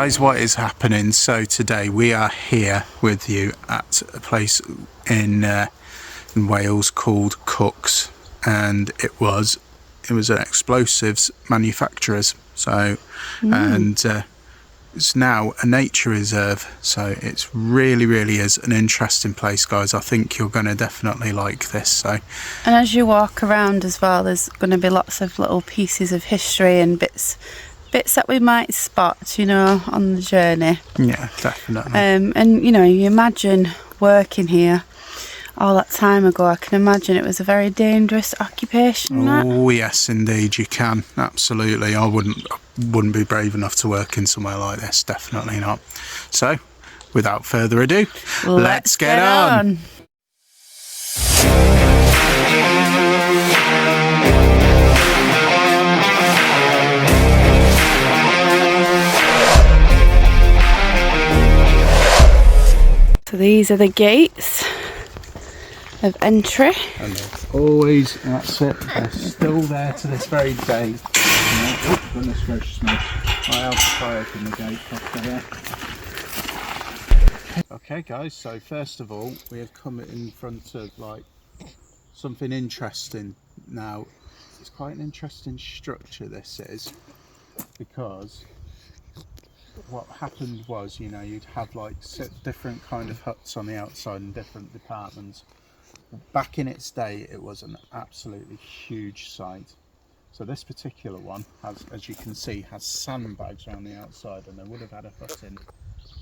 guys, what is happening? So today we are here with you at a place in Wales called Cook's, and it was an explosives manufacturers. So and it's now a nature reserve, so it's really is an interesting place, guys. I think you're going to definitely like this. So, and as you walk around as well, there's going to be lots of little pieces of history and bits that we might spot, you know, on the journey. Yeah, definitely. And you know, you imagine working here all that time ago. I can imagine it was a very dangerous occupation. Oh yes, indeed, you can. Absolutely. I wouldn't be brave enough to work in somewhere like this. Definitely not. So, without further ado, let's get on. So these are the gates of entry. And always, that's it, they're still there to this very day. Oh, goodness gracious me. I have to open the gate off there. Okay guys, so first of all, we have come in front of like something interesting. Now, it's quite an interesting structure this is, because what happened was, you know, you'd have like different kind of huts on the outside in different departments. Back in its day, it was an absolutely huge site. So this particular one has, as you can see, has sandbags around the outside, and they would have had a hut in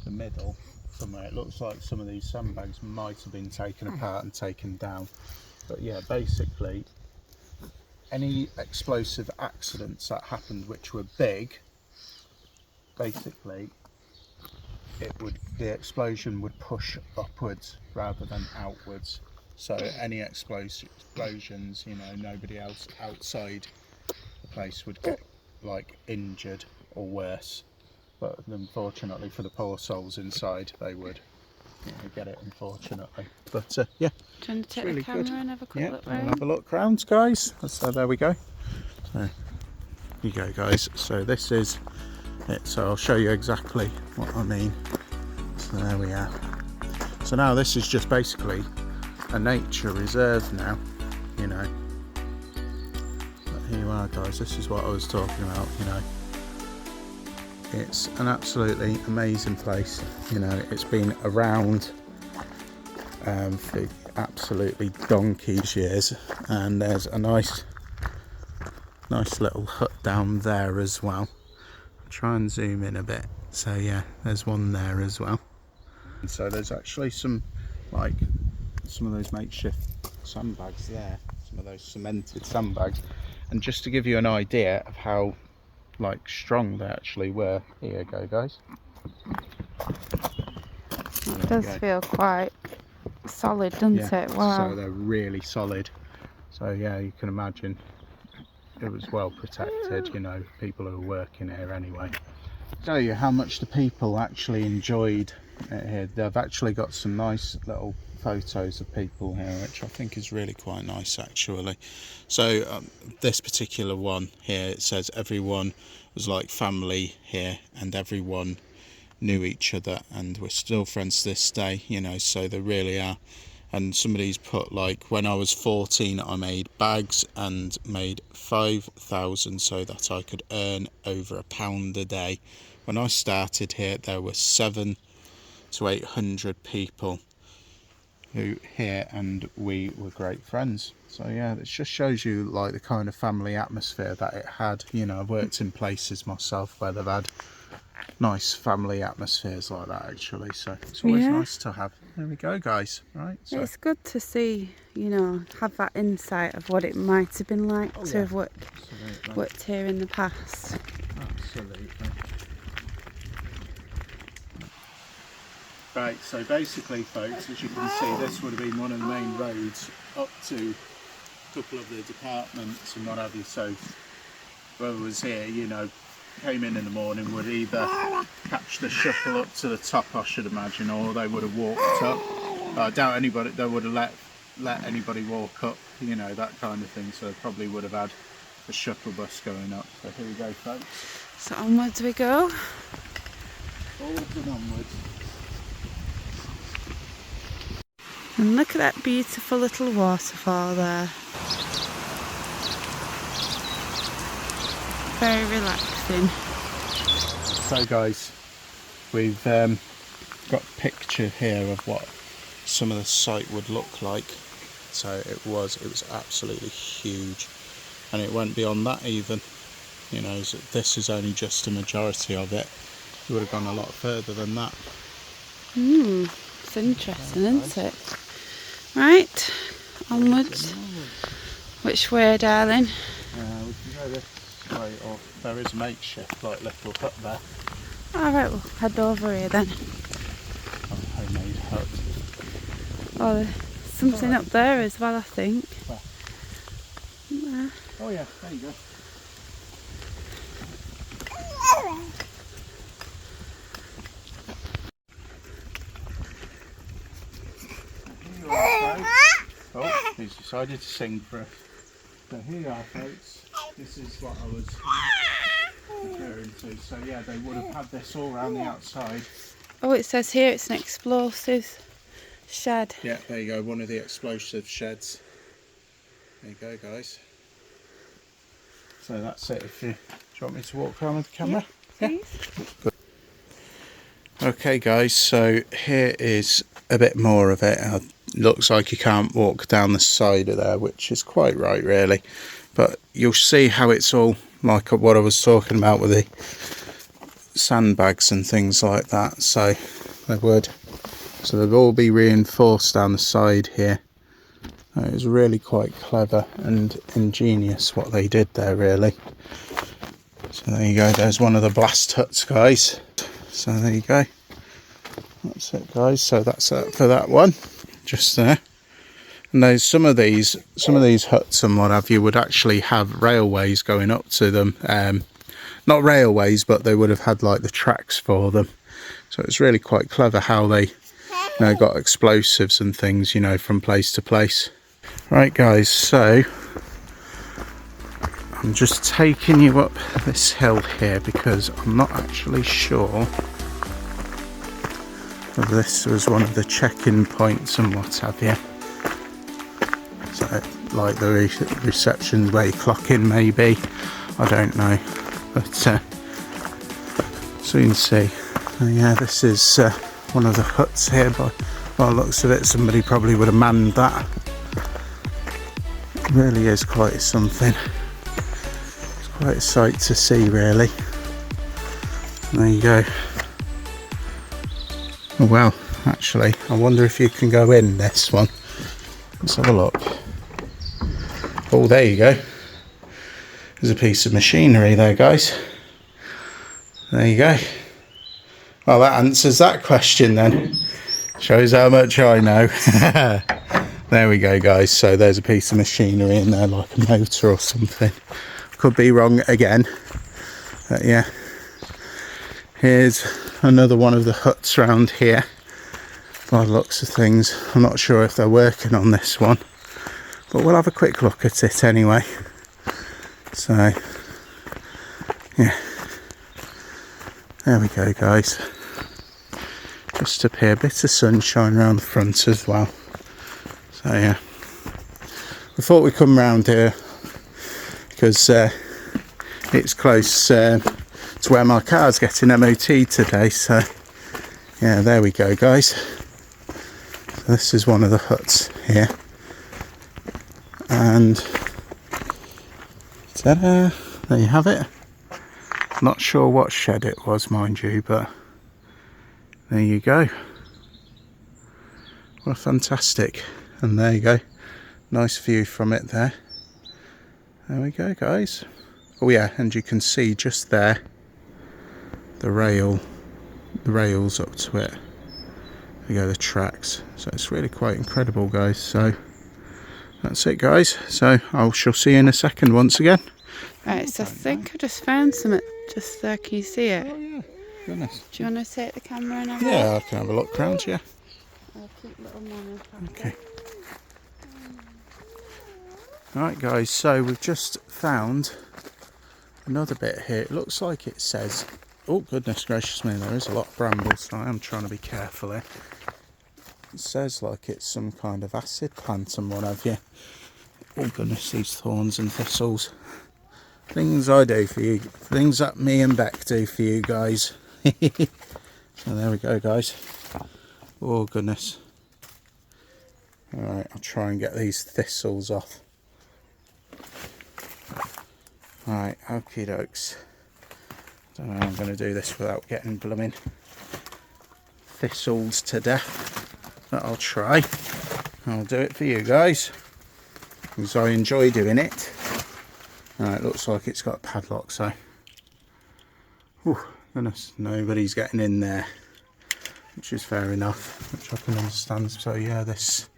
the middle somewhere. It looks like some of these sandbags might have been taken apart and taken down. But yeah, basically, any explosive accidents that happened which were big, basically, the explosion would push upwards rather than outwards. So any explosions, you know, nobody else outside the place would get like injured or worse. But unfortunately for the poor souls inside, they would, you know, get it, unfortunately. But yeah, do you want to take really the camera good. and have a quick look round? We'll have a look round, guys. So there we go. So here you go, guys. So this is it. So I'll show you exactly what I mean. So there we are. So now this is just basically a nature reserve now, you know. But here you are, guys. This is what I was talking about, you know. It's an absolutely amazing place, you know. It's been around for absolutely donkey's years, and there's a nice little hut down there as well. I'll try and zoom in a bit. So yeah, there's one there as well. And so there's actually some of those makeshift sandbags there, some of those cemented sandbags. And just to give you an idea of how like strong they actually were, here you go, guys. It does feel quite solid, doesn't it? Wow. So they're really solid. So yeah, you can imagine it was well protected, you know, people who were working here anyway. Show you how much the people actually enjoyed it here. They've actually got some nice little photos of people here, which I think is really quite nice actually. So this particular one here, it says everyone was like family here and everyone knew each other and we're still friends to this day, you know, so they really are. And somebody's put like, when I was 14 I made bags and made 5,000 so that I could earn over £1 a day. When I started here there were 700 to 800 people who here, and we were great friends. So yeah, it just shows you like the kind of family atmosphere that it had. You know, I've worked in places myself where they've had nice family atmospheres like that actually, so it's always nice to have. There we go, guys. Right, so it's good to see, you know, have that insight of what it might have been like to have worked here in the past. Absolutely. Right, so basically folks, as you can see, this would have been one of the main roads up to a couple of the departments and what have you. So whoever was here, you know, came in the morning, would either catch the shuttle up to the top, I should imagine, or they would have walked up. I doubt they would have let anybody walk up, you know, that kind of thing. So they probably would have had a shuttle bus going up. So here we go, folks. So onwards we go. Forwards and onwards. And look at that beautiful little waterfall there. Very relaxing. So guys, we've got a picture here of what some of the site would look like. So it was absolutely huge, and it went beyond that even. You know, this is only just a majority of it. It would have gone a lot further than that. It's interesting, isn't it? Right, onwards. Which way, darling? We can go this way, or there is a makeshift like little hut there. Alright, we'll head over here then. A homemade hut. Oh, there's something up there as well, I think. Where? There. Oh yeah, there you go. Oh, he's decided to sing for us. So here you are, folks. This is what I was referring to. So yeah, they would have had this all around the outside. Oh, it says here it's an explosives shed. Yeah, there you go, one of the explosive sheds. There you go, guys. So that's it. Do you want me to walk around with the camera? Yeah, please. Good. Okay guys, so here is a bit more of it. Looks like you can't walk down the side of there, which is quite right really, but you'll see how it's all like what I was talking about with the sandbags and things like that. So they'll all be reinforced down the side here. It was really quite clever and ingenious what they did there really. So there you go, there's one of the blast huts, guys. So there you go, that's it guys. So that's it for that one, just there. And there's some of these huts and what have you would actually have railways going up to them. Not railways, but they would have had like the tracks for them. So it's really quite clever how they, got explosives and things, from place to place. Right guys, so I'm just taking you up this hill here because I'm not actually sure if this was one of the check-in points and what have you. So like the receptions where you clock in maybe, I don't know, but soon see. Yeah, this is one of the huts here. By the looks of it, somebody probably would have manned that. It really is quite something. It's quite a sight to see really. There you go. Oh well, actually, I wonder if you can go in this one. Let's have a look. Oh, there you go. There's a piece of machinery there, guys. There you go. Well, that answers that question then. Shows how much I know. There we go, guys. So there's a piece of machinery in there, like a motor or something. Could be wrong again. But yeah. Here's another one of the huts around here. By the looks of things. I'm not sure if they're working on this one. But we'll have a quick look at it anyway. So, yeah. There we go, guys. Just up here, a bit of sunshine around the front as well. So yeah, we thought we'd come round here because it's close to where my car's getting MOT today. So yeah, there we go, guys. So this is one of the huts here, and ta-da, there you have it. Not sure what shed it was, mind you, but there you go. What a fantastic. And there you go. Nice view from it there. There we go, guys. Oh yeah, and you can see just there the rails up to it. There you go, the tracks. So it's really quite incredible, guys. So that's it, guys. So I shall see you in a second once again. Right, so I think I just found something just there. Can you see it? Oh yeah, goodness. Do you want to take the camera and have a look? Yeah, I can have a look round, yeah. I'll keep little Mona. Okay. Right guys, so we've just found another bit here. It looks like it says Oh goodness gracious me, there is a lot of brambles, so I am trying to be careful here. It says like it's some kind of acid plant and what have you. Oh goodness, these thorns and thistles. Things I do for you, things that me and Bec do for you guys. So there we go, guys. Oh goodness. Alright, I'll try and get these thistles off. Alright, okie dokes. Don't know how I'm going to do this without getting blooming thistles to death. But I'll try. I'll do it for you guys, because I enjoy doing it. Alright, looks like it's got a padlock, so... Whew, goodness, nobody's getting in there. Which is fair enough, which I can understand. So yeah, this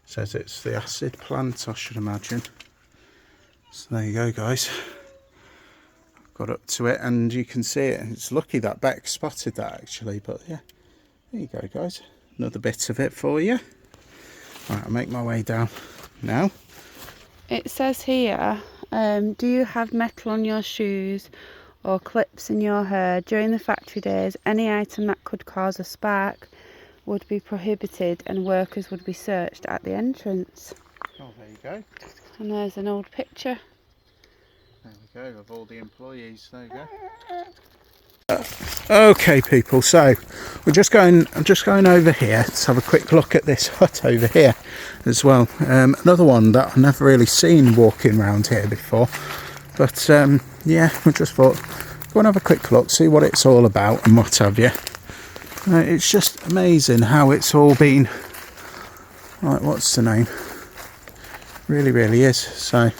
says it's the acid plant, I should imagine. So there you go, guys. Got up to it and you can see it. It's lucky that Bec spotted that actually, but yeah, there you go, guys. Another bit of it for you. Right, I'll make my way down now. It says here, do you have metal on your shoes or clips in your hair? During the factory days, any item that could cause a spark would be prohibited and workers would be searched at the entrance. Oh, there you go. And there's an old picture. There we go, of all the employees. There you go. Okay, people. So I'm just going over here to have a quick look at this hut over here as well. Another one that I've never really seen walking around here before. But yeah, we just thought go and have a quick look, see what it's all about and what have you. It's just amazing how it's all been. Like, what's the name? Really, really is. So.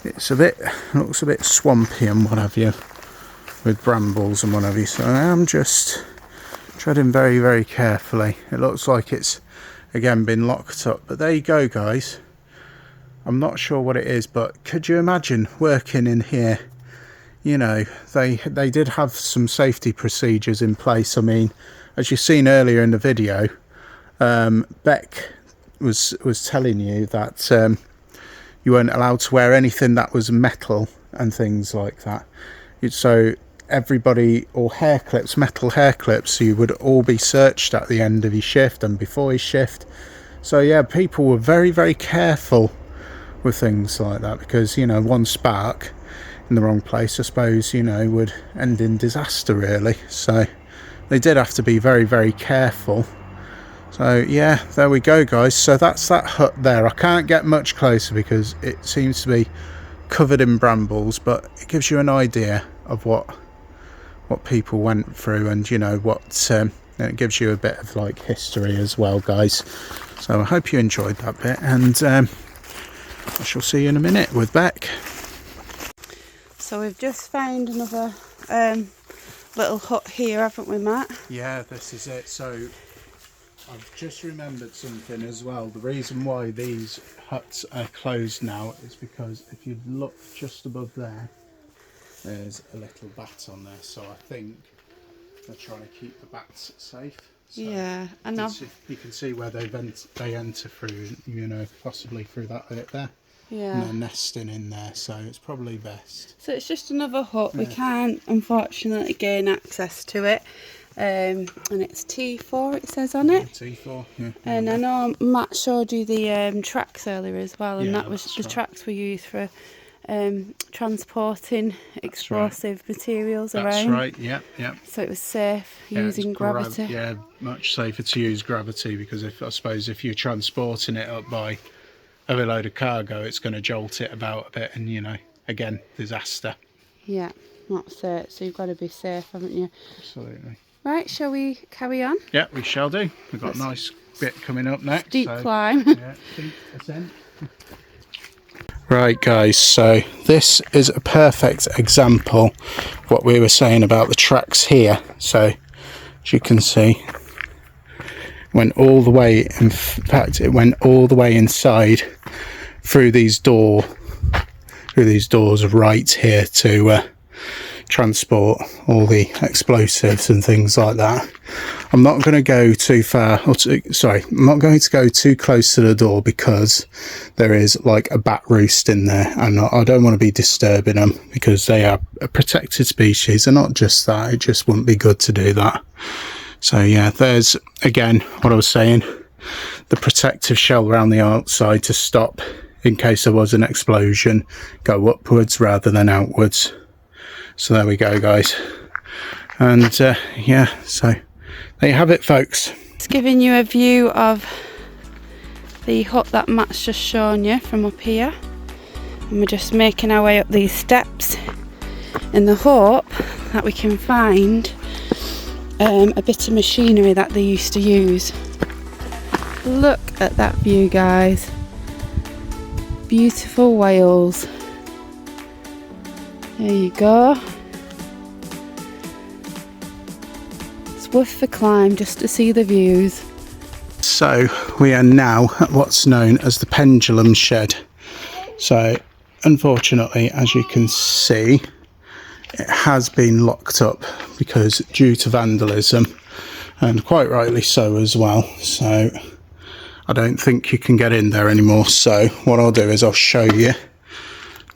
It's looks a bit swampy and what have you, with brambles and what have you. So I am just treading very, very carefully. It looks like it's again been locked up, but there you go, guys. I'm not sure what it is, but could you imagine working in here? You know, they did have some safety procedures in place. I mean, as you've seen earlier in the video, Bec was telling you that. You weren't allowed to wear anything that was metal and things like that. So everybody, or hair clips, metal hair clips, you would all be searched at the end of your shift and before your shift. So yeah, people were very, very careful with things like that, because, you know, one spark in the wrong place, I suppose, you know, would end in disaster really. So they did have to be very, very careful. So yeah, there we go, guys. So that's that hut there. I can't get much closer because it seems to be covered in brambles, but it gives you an idea of what people went through, and you know what, it gives you a bit of like history as well, guys. So I hope you enjoyed that bit, and I shall see you in a minute with Bec. So we've just found another little hut here, haven't we, Matt? Yeah, this is it. So I've just remembered something as well. The reason why these huts are closed now is because if you look just above there, there's a little bat on there. So I think they're trying to keep the bats safe. So yeah, and you can see where they enter through, you know, possibly through that bit there. Yeah. And they're nesting in there, so it's probably best. So it's just another hut. Yeah. We can't, unfortunately, gain access to it. And it's T4, it says on it. T4, yeah. And I know Matt showed you the tracks earlier as well, and Yeah, that was the right. Tracks were used for transporting explosive materials around. That's right, yeah. So it was safe using gravity. Yeah, much safer to use gravity, because I suppose if you're transporting it up by a load of cargo, it's going to jolt it about a bit, and you know, again, disaster. Yeah, that's it. So you've got to be safe, haven't you? Absolutely. Right, shall we carry on? Yeah, we shall do. We've got a nice bit coming up next. Steep climb. Yeah, steep ascent. Right, guys, so this is a perfect example of what we were saying about the tracks here. So, as you can see, went all the way, in fact, it went all the way inside through these doors right here to transport all the explosives and things like that. I'm not going to go too far, I'm not going to go too close to the door because there is like a bat roost in there, and I don't want to be disturbing them because they are a protected species, and not just that, it just wouldn't be good to do that. So yeah, there's again what I was saying, the protective shell around the outside to stop in case there was an explosion, go upwards rather than outwards. So there we go, guys. And yeah, so there you have it, folks. It's giving you a view of the hut that Matt's just shown you from up here, and we're just making our way up these steps in the hope that we can find a bit of machinery that they used to use. Look at that view, guys. Beautiful Wales. There you go. It's worth the climb just to see the views. So we are now at what's known as the pendulum shed. So unfortunately, as you can see, it has been locked up because due to vandalism, and quite rightly so as well. So I don't think you can get in there anymore. So what I'll do is I'll show you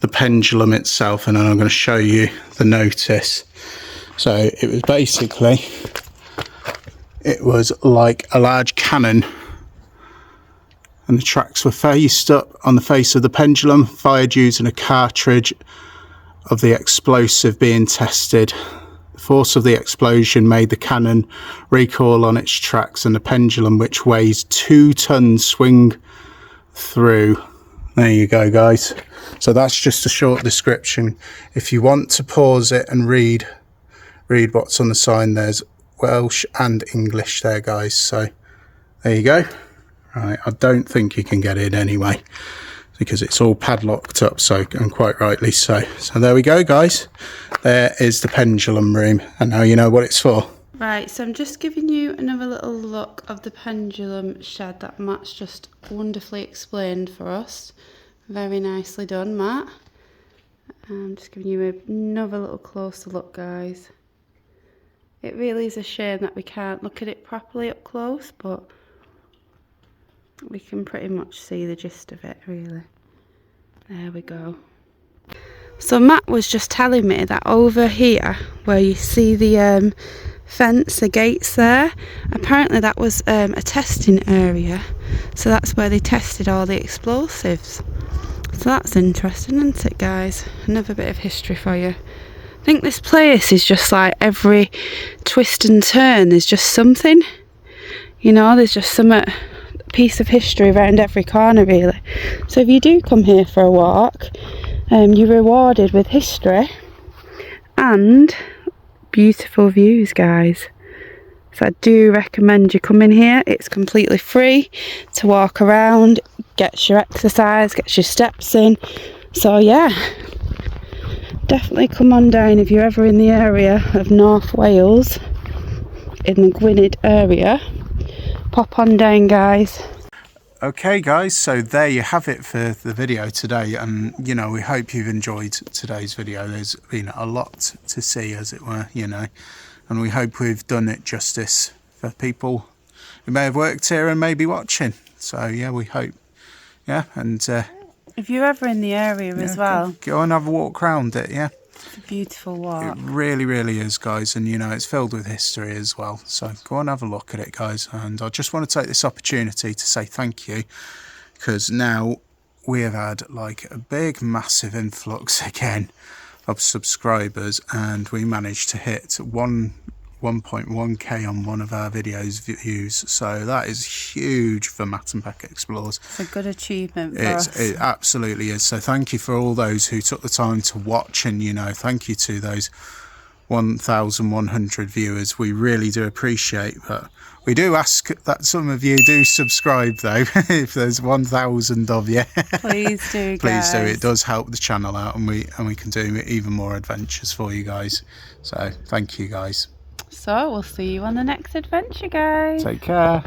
the pendulum itself, and then I'm going to show you the notice. So it was basically, it was like a large cannon, and the tracks were faced up on the face of the pendulum, fired using a cartridge of the explosive being tested. The force of the explosion made the cannon recoil on its tracks, and the pendulum, which weighs 2 tons, swing through. There you go, guys. So that's just a short description. If you want to pause it and read what's on the sign, there's Welsh and English there, guys. So there you go. Right, I don't think you can get in anyway because it's all padlocked up, so, and quite rightly so. So there we go, guys. There is the pendulum room, and now you know what it's for. Right, so I'm just giving you another little look of the pendulum shed that Matt's just wonderfully explained for us. Very nicely done, Matt. I'm just giving you another little closer look, guys. It really is a shame that we can't look at it properly up close, but we can pretty much see the gist of it, really. There we go. So Matt was just telling me that over here, where you see the fence, the gates there, apparently that was a testing area. So that's where they tested all the explosives. So that's interesting, isn't it, guys? Another bit of history for you. I think this place is just like every twist and turn, there's just something. You know, there's just some piece of history around every corner, really. So if you do come here for a walk, you're rewarded with history and beautiful views, guys. So I do recommend you coming here. It's completely free to walk around, gets your exercise, gets your steps in. So yeah, definitely come on down if you're ever in the area of North Wales, in the Gwynedd area. Pop on down, guys. Okay, guys, so there you have it for the video today, and you know, we hope you've enjoyed today's video. There's been a lot to see, as it were, you know, and we hope we've done it justice for people who may have worked here and may be watching. So yeah, we hope, yeah, and if you're ever in the area as well, go and have a walk around it. Yeah, it's a beautiful walk. It really, really is, guys, and you know, it's filled with history as well. So go and have a look at it, guys. And I just want to take this opportunity to say thank you, because now we have had like a big, massive influx again of subscribers, and we managed to hit 1.1k on one of our videos views. So that is huge for Matt and Bec Explores. It's a good achievement for us. It absolutely is. So thank you for all those who took the time to watch, and you know, thank you to those 1,100 viewers. We really do appreciate that. We do ask that some of you do subscribe though. If there's 1,000 of you, please do, please do. It does help the channel out, and we can do even more adventures for you guys. So thank you, guys. So we'll see you on the next adventure, guys. Take care.